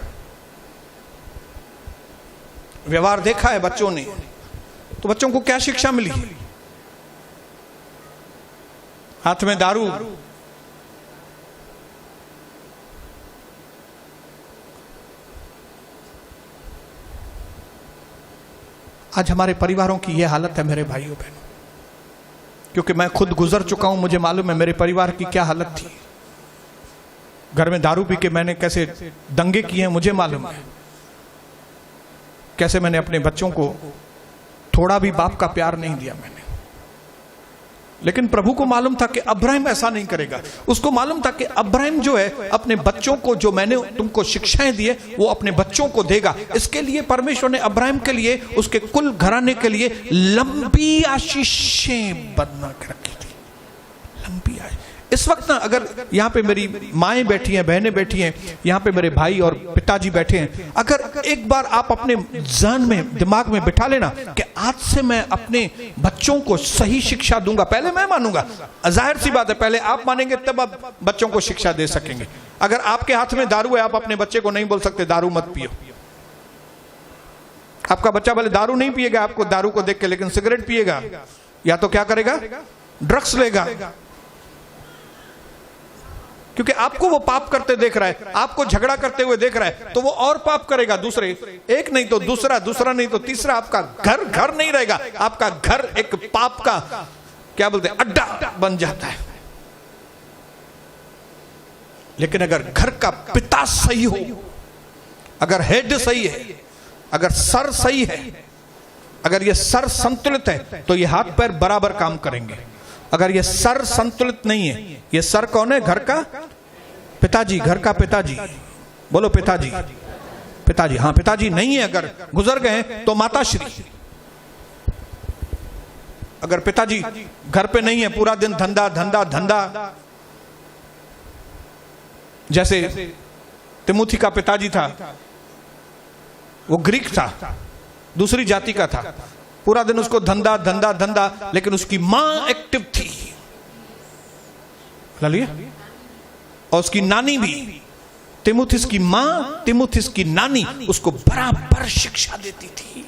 व्यवहार देखा है बच्चों ने, तो बच्चों को क्या शिक्षा मिली? हाथ में दारू, आज हमारे परिवारों की यह हालत है मेरे भाइयों बहनों, क्योंकि मैं खुद गुजर चुका हूं, मुझे मालूम है मेरे परिवार की क्या हालत थी। घर में दारू पी के मैंने कैसे दंगे किए हैं मुझे मालूम है। कैसे मैंने अपने बच्चों को थोड़ा भी बाप का प्यार नहीं दिया मैंने। लेकिन प्रभु को मालूम था कि अब्राहम ऐसा नहीं करेगा। उसको मालूम था कि अब्राहम जो है अपने बच्चों को, जो मैंने तुमको शिक्षाएं दी है, वो अपने बच्चों को देगा। इसके लिए परमेश्वर ने अब्राहम के लिए, उसके कुल घराने के लिए लंबी आशीषें बना के रखी थी, लंबी आशीष। इस वक्त ना अगर यहाँ पे मेरी माएँ बैठी हैं, बहनें बैठी हैं, यहाँ पे मेरे भाई और पिताजी बैठे हैं, अगर एक बार आप अपने जहन में, दिमाग में बिठा लेना कि आज से मैं अपने बच्चों को सही शिक्षा दूंगा। पहले मैं मानूंगा, जाहिर सी बात है, पहले आप मानेंगे तब आप बच्चों को शिक्षा दे सकेंगे। अगर आपके हाथ में दारू है, आप अपने बच्चे को नहीं बोल सकते दारू मत पियो। आपका बच्चा भले दारू नहीं पिएगा आपको दारू को देख के, लेकिन सिगरेट पिएगा या तो क्या करेगा, ड्रग्स लेगा, क्योंकि आपको वो पाप करते देख रहा है, आपको झगड़ा करते हुए देख रहा है, तो वो और पाप करेगा। दूसरे, एक नहीं तो दूसरा, दूसरा नहीं तो तीसरा। आपका घर घर नहीं रहेगा, आपका घर एक पाप का, क्या बोलते हैं, अड्डा बन जाता है। लेकिन अगर घर का पिता सही हो, अगर हेड सही है, अगर सर सही है, अगर ये सर संतुलित है, तो ये हाथ पैर बराबर काम करेंगे। अगर ये सर संतुलित नहीं है, ये सर कौन है, घर का पिताजी, घर का पिताजी, बोलो पिताजी, पिताजी, हाँ पिताजी नहीं है, अगर गुजर गए तो माताश्री। अगर पिताजी घर पे नहीं है, पूरा दिन धंधा धंधा धंधा, जैसे तिमुथी का पिताजी था, वो ग्रीक था, दूसरी जाति का था, पूरा दिन उसको धंधा धंधा धंधा, लेकिन उसकी मां एक्टिव थी, और उसकी नानी भी, तिमुथिस की मां, तिमुथिस की नानी उसको बराबर शिक्षा देती थी।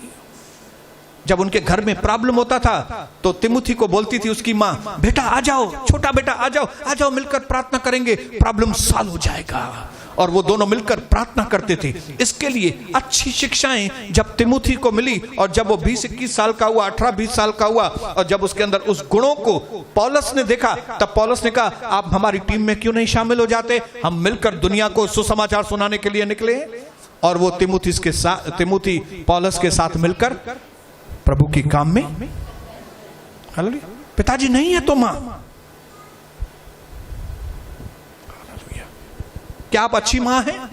जब उनके घर में प्रॉब्लम होता था तो तिमुथी को बोलती थी उसकी मां, बेटा आ जाओ, छोटा बेटा आ जाओ, आ जाओ, मिलकर प्रार्थना करेंगे, प्रॉब्लम सॉल्व हो जाएगा। और वो दोनों मिलकर प्रार्थना करते थे। इसके लिए अच्छी शिक्षाएं जब तिमुथी को मिली, और जब वो 20-21 साल का हुआ, 18-20 साल का हुआ, और जब उसके अंदर उस गुणों को पौलुस ने देखा, तब पौलुस ने कहा आप हमारी टीम में क्यों नहीं शामिल हो जाते, हम मिलकर दुनिया को सुसमाचार सुनाने के लिए निकले। और वो तिमुथी पौलुस के साथ मिलकर प्रभु की काम में, हालेलुया। पिताजी नहीं है तो मां, क्या आप अच्छी मां हैं?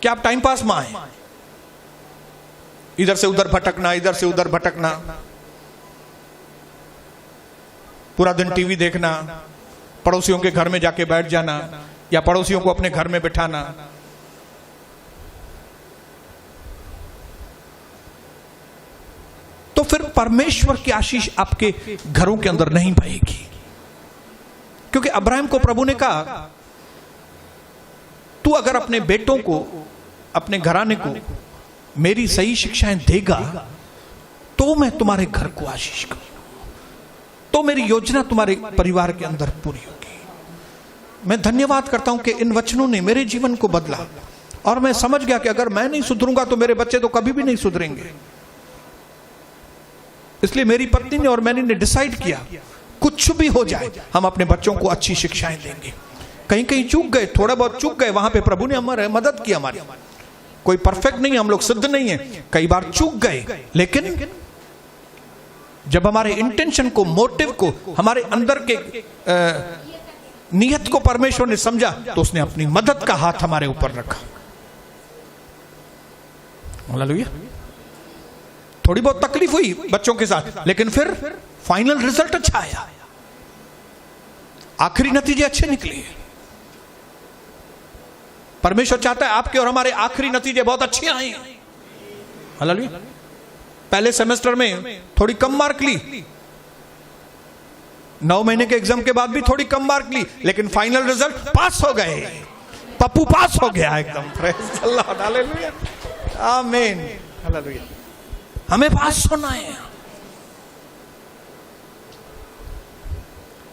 क्या आप टाइम पास मां हैं? इधर से उधर भटकना, इधर से उधर भटकना, पूरा दिन टीवी देखना, पड़ोसियों के घर में जाके बैठ जाना, या पड़ोसियों को अपने घर में बिठाना। तो फिर परमेश्वर की आशीष आपके घरों के अंदर नहीं बहेगी। क्योंकि अब्राहम को प्रभु ने कहा तू अगर अपने बेटों को, अपने घराने को मेरी सही शिक्षाएं देगा तो मैं तुम्हारे घर को आशीष करूंगा, तो मेरी योजना तुम्हारे परिवार के अंदर पूरी होगी। मैं धन्यवाद करता हूं कि इन वचनों ने मेरे जीवन को बदला, और मैं समझ गया कि अगर मैं नहीं सुधरूंगा तो मेरे बच्चे तो कभी भी नहीं सुधरेंगे। इसलिए मेरी पत्नी ने और मैंने ने डिसाइड किया, कुछ भी हो जाए हम अपने बच्चों को अच्छी शिक्षाएं देंगे। कहीं कहीं चूक गए, थोड़ा बहुत चूक गए, वहां पे प्रभु ने हमारे मदद की। हमारी कोई परफेक्ट नहीं है, हम लोग सिद्ध नहीं है, कई बार चूक गए, लेकिन जब हमारे इंटेंशन को, मोटिव को, हमारे अंदर के नियत को परमेश्वर ने समझा, तो उसने अपनी मदद का हाथ हमारे ऊपर रखा। हालेलुया। थोड़ी बहुत तकलीफ हुई बच्चों के साथ, लेकिन फिर फाइनल रिजल्ट अच्छा आया, आखिरी नतीजे अच्छे निकले। परमेश्वर चाहता है आपके और हमारे आखिरी नतीजे बहुत अच्छे आए। हालेलुया। पहले सेमेस्टर में थोड़ी कम मार्क ली, 9 महीने के एग्जाम के बाद भी थोड़ी कम मार्क ली, लेकिन फाइनल रिजल्ट पास हो गए। पप्पू पास हो गया एकदम। प्रेज़ अल्लाह, हालेलुया, आमीन, हालेलुया। हमें पास होना है।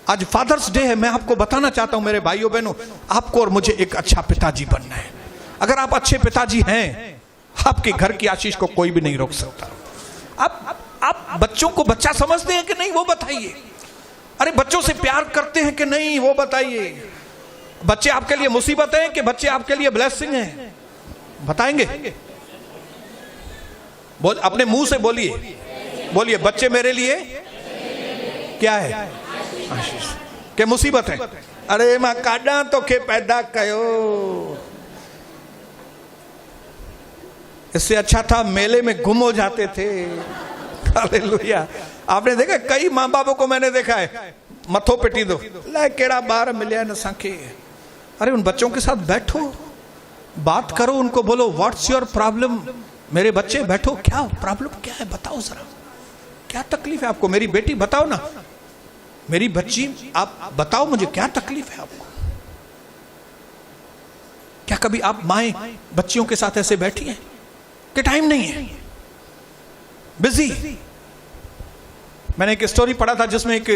आज फादर्स डे है, मैं आपको बताना चाहता हूं मेरे भाइयों बहनों, आपको और मुझे एक अच्छा पिताजी बनना है। अगर आप अच्छे पिताजी हैं, आपके घर की आशीष को कोई भी नहीं रोक सकता। आप बच्चों को बच्चा समझते हैं कि नहीं, वो बताइए। अरे बच्चों से प्यार करते हैं कि नहीं, वो बताइए। बच्चे आपके लिए मुसीबत है कि बच्चे आपके लिए ब्लेसिंग है? बताएंगे? बोल, अपने मुंह से बोलिए, बोलिए बच्चे मेरे लिए क्या है? आशीष के मुसीबत है। अरे मां काडा तो के पैदा कयो, इससे अच्छा था मेले में गुम हो जाते थे। हालेलुया। आपने देखा कई माँ बापों को मैंने देखा है, मथो पिटी दो, ले केड़ा बार मिलिया न सांखे। अरे उन बच्चों के साथ बैठो, बात करो, उनको बोलो व्हाट्स योर प्रॉब्लम। मेरे बच्चे बैठो, क्या प्रॉब्लम क्या है बताओ जरा, क्या तकलीफ है आपको? मेरी बेटी बताओ ना, मेरी बच्ची आप बताओ मुझे क्या तकलीफ है आपको? क्या कभी आप माएं बच्चियों के साथ ऐसे बैठी हैं कि टाइम नहीं है, बिजी? मैंने एक स्टोरी पढ़ा था जिसमें एक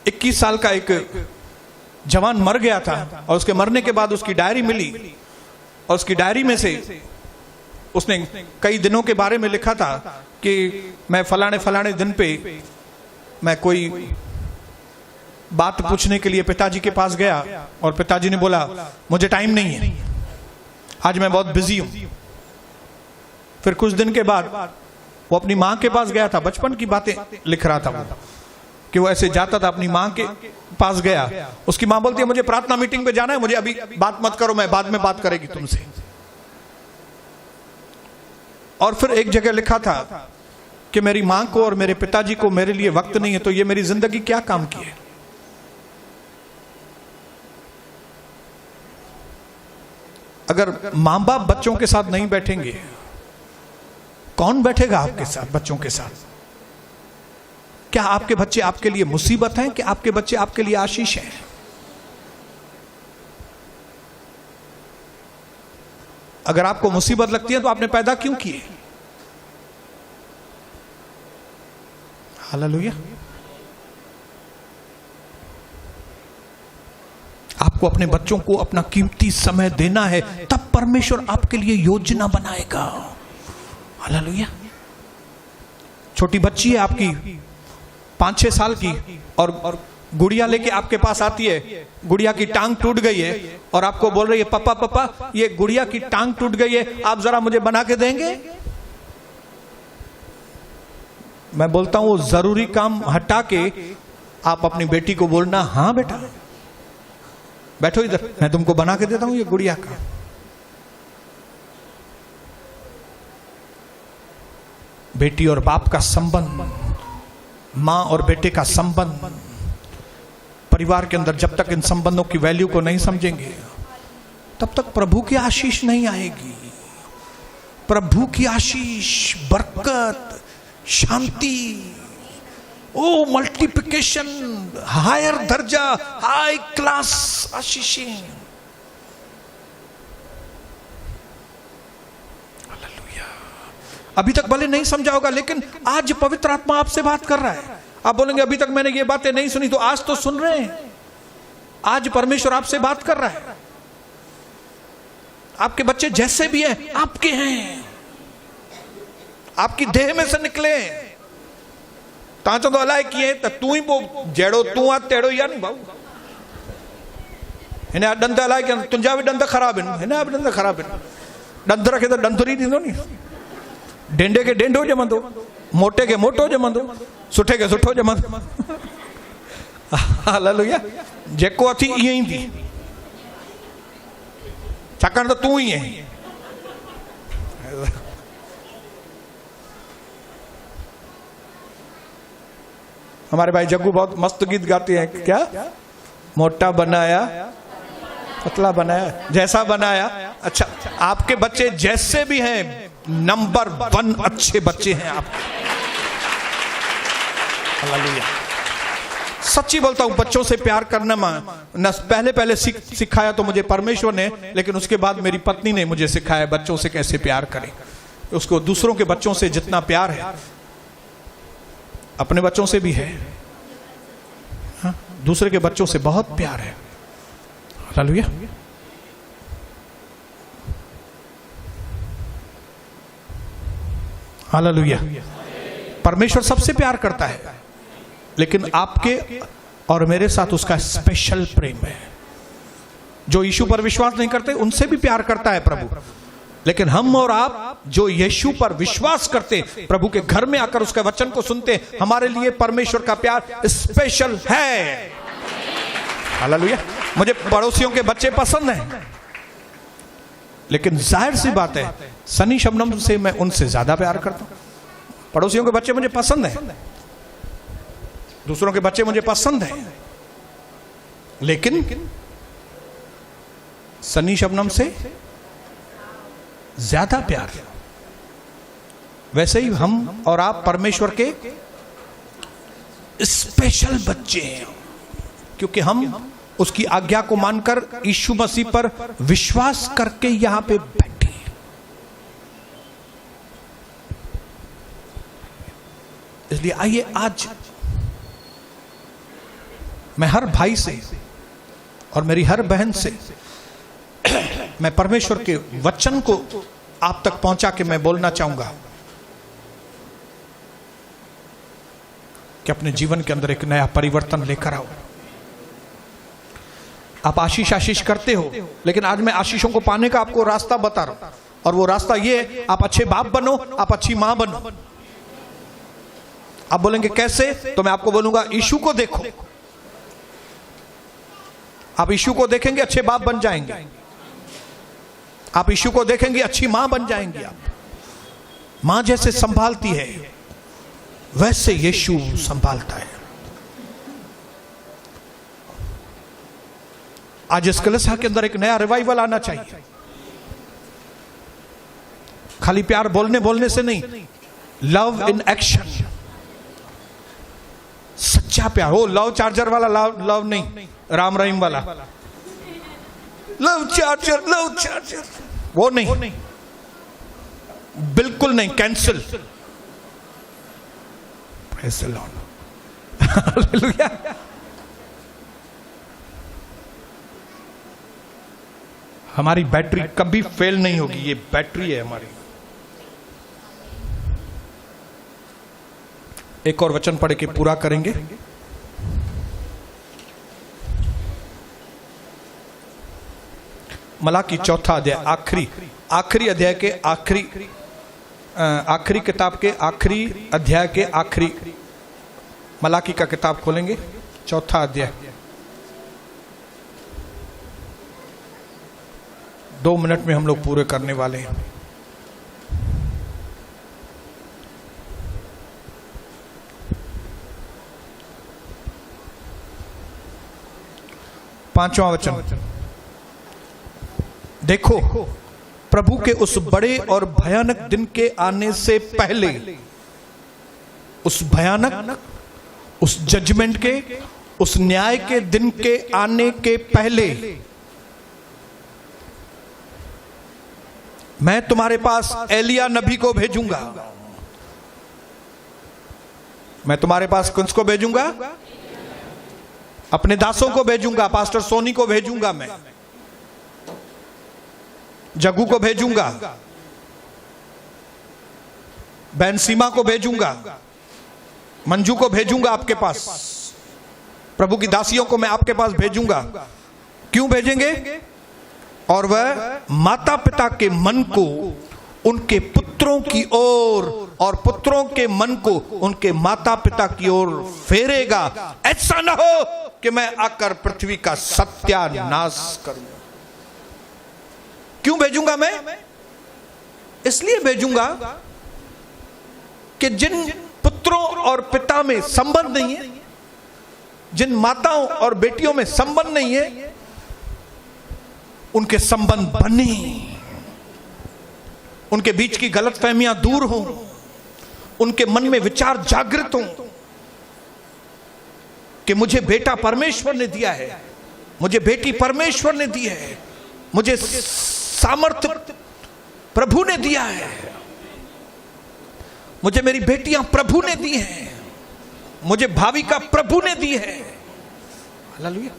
21 साल का एक जवान मर गया था और उसके मरने के बाद उसकी डायरी मिली और उसकी डायरी में से उसने कई दिनों के बारे में लिखा था कि मैं फलाने फलाने दिन पे मैं कोई बात पूछने के लिए पिताजी के पास गया और पिताजी ने बोला मुझे टाइम नहीं है, आज मैं बहुत बिजी हूं। फिर कुछ दिन के बाद वो अपनी मां के पास गया था, बचपन की बातें लिख रहा था वो, कि वो ऐसे जाता था अपनी मां के पास गया, उसकी मां बोलती है मुझे प्रार्थना मीटिंग पे जाना है, मुझे अभी बात मत करो, मैं बाद में बात करेगी तुमसे। और फिर एक जगह लिखा था कि मेरी मां को और मेरे पिताजी को मेरे लिए वक्त नहीं है, तो ये मेरी जिंदगी क्या काम की है? अगर मां बाप बच्चों के साथ नहीं बैठेंगे, कौन बैठेगा आपके साथ, बच्चों के साथ? क्या आपके बच्चे आपके लिए मुसीबत हैं कि आपके बच्चे आपके लिए आशीष हैं? अगर आपको मुसीबत लगती है तो आपने पैदा क्यों किए? हालेलुया। आपको अपने बच्चों को अपना कीमती समय देना है, तब परमेश्वर आपके लिए योजना बनाएगा। हालेलुया। छोटी बच्ची है आपकी 5-6 साल की और गुड़िया लेके आपके पास आती है, गुड़िया की टांग टूट गई है और आपको बोल रही है पापा पापा ये गुड़िया की टांग टूट गई है, आप जरा मुझे बना के देंगे? मैं बोलता हूं वो जरूरी काम हटा के आप अपनी बेटी को बोलना हाँ बेटा बैठो इधर, मैं तुमको बना के देता हूं ये गुड़िया का। बेटी और बाप का संबंध, मां और बेटे का संबंध, परिवार के अंदर जब तक इन संबंधों की वैल्यू को नहीं समझेंगे तब तक प्रभु की आशीष नहीं आएगी। प्रभु की आशीष, बरकत, शांति, ओ मल्टीप्लिकेशन, हायर दर्जा, हाई क्लास आशीषें। हालेलुया। अभी तक भले नहीं समझा होगा, लेकिन आज पवित्र आत्मा आपसे बात कर रहा है। आप बोलेंगे अभी तक मैंने ये बातें नहीं सुनी, तो आज तो सुन रहे हैं। आज परमेश्वर आपसे बात कर रहा है। आपके बच्चे जैसे भी हैं आपके हैं, आपकी देह में से निकले। तांचो तो अलाए किए तो तू ही वो जेड़ो तू आ तेड़ो या नहीं भाऊ, इन्हें डंद अलाए कि तुंजा भी डंद खराब है, इन्हें आप डंद खराब है। डंद रखे तो डंदुरी ॾींदो नी, डेंडे के डेंडो जमंदो, मोटे के मोटो जमंदो, सुठे के सुठो जमंदो। हालेलुया। जेको अथी ईअं ई थी, छाकाणि त तू ही है। हमारे भाई जग्गू बहुत मस्त गीत गाते हैं, क्या मोटा बनाया पतला बनाया जैसा बनाया। अच्छा, आपके बच्चे जैसे भी हैं नंबर 1 अच्छे बच्चे हैं आपके। हालेलुया। सच्ची बोलता हूं, बच्चों से प्यार करना न पहले सिखाया तो मुझे परमेश्वर ने, लेकिन उसके बाद मेरी पत्नी ने मुझे सिखाया बच्चों से कैसे प्यार करें। उसको दूसरों के बच्चों से जितना प्यार है अपने बच्चों से भी है। हाँ? दूसरे के बच्चों से बहुत प्यार है। हालेलुया। हालेलुया। परमेश्वर सबसे प्यार करता है, लेकिन आपके और मेरे साथ उसका स्पेशल प्रेम है। जो यीशु पर विश्वास नहीं करते उनसे भी प्यार करता है प्रभु, लेकिन हम और आप जो यीशु पर विश्वास करते, प्रभु के घर में आकर उसके वचन को सुनते, हमारे लिए परमेश्वर का प्यार स्पेशल है। हालेलुया। मुझे पड़ोसियों के बच्चे पसंद हैं, लेकिन जाहिर सी बात है सनी शबनम से मैं उनसे ज्यादा प्यार करता हूं। पड़ोसियों के बच्चे मुझे पसंद हैं, दूसरों के बच्चे मुझे पसंद हैं, लेकिन सनी शबनम से ज्यादा प्यार। वैसे ही हम और आप परमेश्वर के स्पेशल बच्चे हैं, क्योंकि हम उसकी आज्ञा को मानकर यीशु मसीह पर विश्वास करके यहां पे बैठे हैं। इसलिए आइए आज मैं हर भाई से और मेरी हर बहन से मैं परमेश्वर के वचन को आप तक पहुंचा के मैं बोलना चाहूंगा कि अपने जीवन के अंदर एक नया परिवर्तन लेकर आओ। आप आशीष करते हो, लेकिन आज मैं आशीषों को पाने का आपको रास्ता बता रहा हूं, और वो रास्ता ये, आप अच्छे बाप बनो, आप अच्छी मां बनो। आप बोलेंगे कैसे? तो मैं आपको बोलूंगा यीशु को देखो। आप यीशु को देखेंगे अच्छे बाप बन जाएंगे, आप यीशु को देखेंगे अच्छी मां बन जाएंगे। आप मां जैसे संभालती है वैसे यीशु संभालता है। आज इस कलीसिया के अंदर एक नया रिवाइवल आना चाहिए। खाली प्यार बोलने से नहीं, लव इन एक्शन, सच्चा प्यार। हो लव चार्जर वाला लव नहीं, राम रहीम वाला लव चार्जर वो नहीं, बिल्कुल नहीं, cancel. Praise the Lord, hallelujah. हमारी बैटरी कभी फेल नहीं होगी, ये बैटरी है हमारी। एक और वचन पढ़ के पूरा करेंगे। मलाकी चौथा अध्याय, आखिरी अध्याय के आखिरी किताब के आखिरी अध्याय के आखिरी, मलाकी का किताब खोलेंगे, चौथा अध्याय। 2 मिनट में हम लोग पूरे करने वाले हैं। पांचवां वचन, देखो प्रभु के उस बड़े और भयानक दिन के आने से पहले, उस भयानक, उस जजमेंट के, उस न्याय के दिन के आने के पहले मैं तुम्हारे पास एलिया नबी को भेजूंगा। मैं तुम्हारे पास किसको भेजूंगा? अपने दासों को भेजूंगा। पास्टर सोनी को भेजूंगा, मैं जग्गू को भेजूंगा, बहन सीमा को भेजूंगा, मंजू को भेजूंगा आपके पास। प्रभु की दासियों को मैं आपके पास भेजूंगा। क्यों भेजेंगे? और वह माता पिता के मन को उनके पुत्रों की ओर और पुत्रों के मन को उनके माता पिता की ओर फेरेगा, ऐसा ना हो कि मैं आकर पृथ्वी का सत्यानाश करूं। क्यों भेजूंगा मैं? इसलिए भेजूंगा कि जिन पुत्रों और पिता में संबंध नहीं है, जिन माताओं और बेटियों में संबंध नहीं है, उनके संबंध बने, उनके बीच की गलतफहमियां दूर हों, उनके मन में विचार जागृत हों कि मुझे बेटा परमेश्वर ने दिया है, मुझे बेटी परमेश्वर ने दी है, मुझे सामर्थ्य प्रभु ने दिया है, मुझे मेरी बेटियां प्रभु ने दी हैं, मुझे भाविका प्रभु ने दी है। हालेलुया।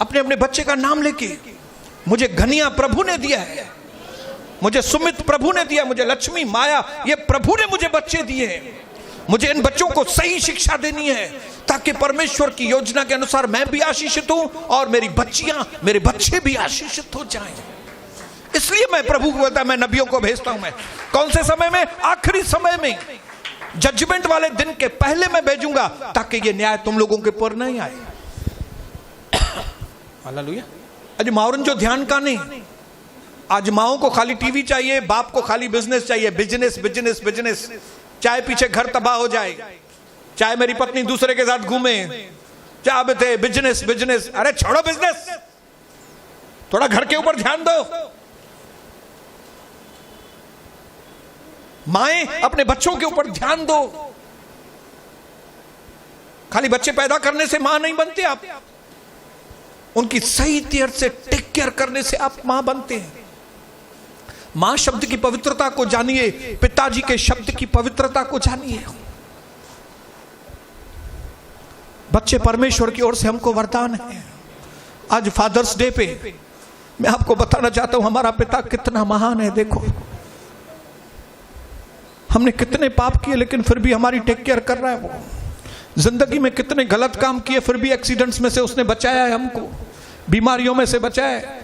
अपने अपने बच्चे का नाम लेके, मुझे घनिया प्रभु ने दिया है, मुझे सुमित प्रभु ने दिया, मुझे लक्ष्मी माया ये प्रभु ने मुझे बच्चे दिए हैं, मुझे इन बच्चों को सही शिक्षा देनी है ताकि परमेश्वर की योजना के अनुसार मैं भी आशीषित हूं और मेरी बच्चियां, मेरे बच्चे भी आशीषित हो जाएं। इसलिए मैं प्रभु को बोलता, मैं नबियों को भेजता हूं। मैं कौन से समय में? आखिरी समय में, जजमेंट वाले दिन के पहले मैं भेजूंगा ताकि ये न्याय तुम लोगों के ऊपर नहीं आए। हालेलुया। आज माउरन जो ध्यान का नहीं, आज माओं को खाली टीवी चाहिए, बाप को खाली बिजनेस चाहिए, बिजनेस बिजनेस बिजनेस। चाहे पीछे घर तबाह हो जाए, चाहे मेरी पत्नी दूसरे के साथ घूमे, चाहे थे बिजनेस बिजनेस। अरे छोड़ो बिजनेस, थोड़ा घर के ऊपर ध्यान दो। माएं अपने बच्चों के ऊपर ध्यान दो। खाली बच्चे पैदा करने से मां नहीं बनते आप, उनकी सही तरह से टेक केयर करने से आप मां बनते हैं। मां शब्द की पवित्रता को जानिए, पिताजी के शब्द की पवित्रता को जानिए। बच्चे परमेश्वर की ओर से हमको वरदान है। आज फादर्स डे पे मैं आपको बताना चाहता हूं हमारा पिता कितना महान है। देखो हमने कितने पाप किए लेकिन फिर भी हमारी टेक केयर कर रहा है वो। जिंदगी में कितने गलत काम किए फिर भी एक्सीडेंट्स में से उसने बचाया है हमको, बीमारियों में से बचाया है।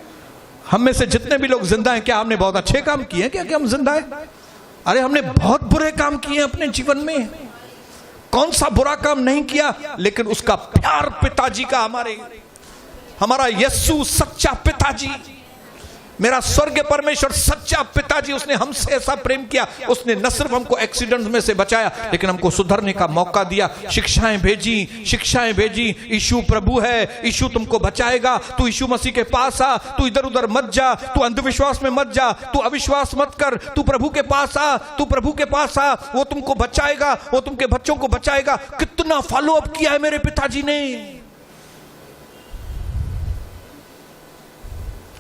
हम में से जितने भी लोग जिंदा हैं, क्या हमने बहुत अच्छे काम किए हैं? क्या हम जिंदा हैं? अरे हमने बहुत बुरे काम किए अपने जीवन में। कौन सा बुरा काम नहीं किया? लेकिन उसका प्यार पिताजी का, हमारा यीशु सच्चा पिताजी, मेरा स्वर्ग परमेश्वर सच्चा पिताजी, उसने हमसे ऐसा प्रेम किया। उसने न सिर्फ हमको एक्सीडेंट में से बचाया लेकिन हमको सुधरने का मौका दिया। शिक्षाएं भेजी। यीशु प्रभु है, यीशु तुमको बचाएगा। तू यीशु मसीह के पास आ, तू इधर उधर मत जा, तू अंधविश्वास में मत जा, तू अविश्वास मत कर, तू प्रभु के पास आ, तू प्रभु के पास आ, वो तुमको बचाएगा, वो तुमके बच्चों को बचाएगा। कितना फॉलो अप किया है मेरे पिताजी ने।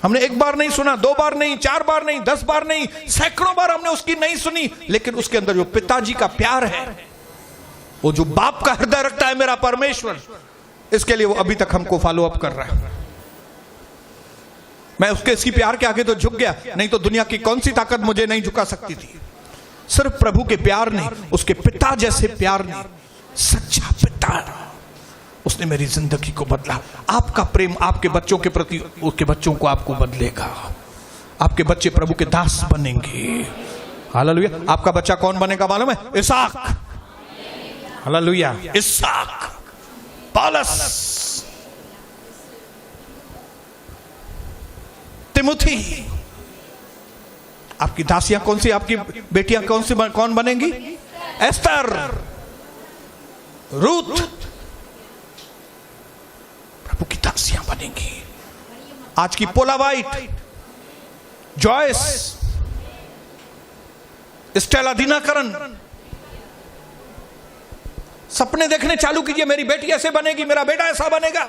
हमने एक बार नहीं सुना, 2 बार नहीं, 4 बार नहीं, 10 बार नहीं, सैकड़ों बार हमने उसकी नहीं सुनी, लेकिन उसके अंदर जो पिताजी का प्यार है, वो जो बाप का हृदय रखता है मेरा परमेश्वर, इसके लिए वो अभी तक हमको फॉलो अप कर रहा है। मैं उसके इसकी प्यार के आगे तो झुक गया, नहीं तो दुनिया की कौन सी ताकत मुझे नहीं झुका सकती थी। सिर्फ प्रभु के प्यार ने, उसके पिता जैसे प्यार ने, सच्चा पिता, उसने मेरी जिंदगी को बदला। आपका प्रेम आपके बच्चों के प्रति, उसके बच्चों को आपको बदलेगा। आपके बच्चे प्रभु के दास बनेंगे। हालेलुया। आपका बच्चा कौन बनेगा मालूम है? इसहाक। हालेलुया। इसहाक, पौलुस, तिमुथी। आपकी दासियां कौन सी, आपकी बेटियां कौन बनेंगी? एस्तर, रूथ, प्रभु की दासियां बनेंगी। आज की पोला वाइट, जॉयस, स्टेला दिनाकरन, सपने देखने चालू कीजिए। मेरी बेटी ऐसे बनेगी, मेरा बेटा ऐसा बनेगा।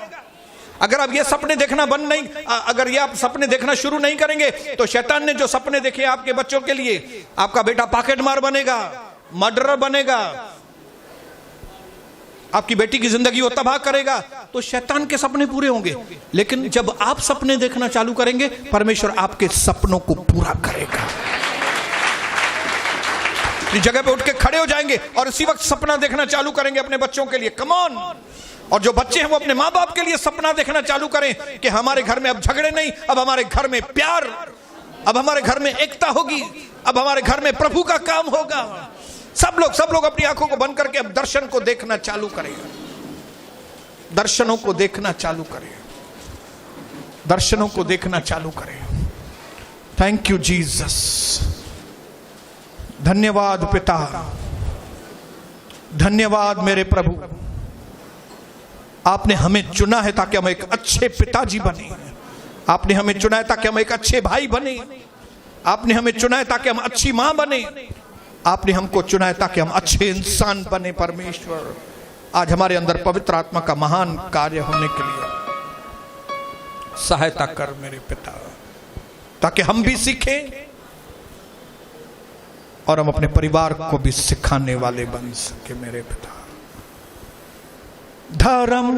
अगर आप ये सपने देखना अगर ये आप सपने देखना शुरू नहीं करेंगे तो शैतान ने जो सपने देखे आपके बच्चों के लिए, आपका बेटा पॉकेट मार बनेगा, मर्डरर बनेगा, आपकी बेटी की जिंदगी वो तबाह करेगा, तो शैतान के सपने पूरे होंगे। लेकिन जब आप सपने देखना चालू करेंगे, परमेश्वर आपके सपनों को पूरा करेगा। इस जगह पे उठ के खड़े हो जाएंगे और इसी वक्त सपना देखना चालू करेंगे अपने बच्चों के लिए। Come on. और जो बच्चे हैं वो अपने माँ बाप के लिए सपना देखना चालू करें कि हमारे घर में अब झगड़े नहीं, अब हमारे घर में प्यार, अब हमारे घर में एकता होगी, अब हमारे घर में प्रभु का काम होगा। सब लोग अपनी आंखों को बंद करके अब दर्शन को देखना चालू करें, दर्शनों को देखना चालू करें, दर्शनों को देखना चालू करें। Thank you Jesus. धन्यवाद पिता, धन्यवाद मेरे प्रभु। आपने हमें चुना है ताकि हम एक अच्छे पिताजी बने। आपने हमें चुना है ताकि हम एक अच्छे भाई बने। आपने हमें चुना है ताकि हम अच्छी मां बने। आपने हमको चुना है ताकि हम अच्छे इंसान बने। परमेश्वर, आज हमारे अंदर पवित्र आत्मा का महान कार्य होने के लिए सहायता कर मेरे पिता, ताकि हम भी सीखें और हम अपने परिवार को भी सिखाने वाले बन सके मेरे पिता। धर्म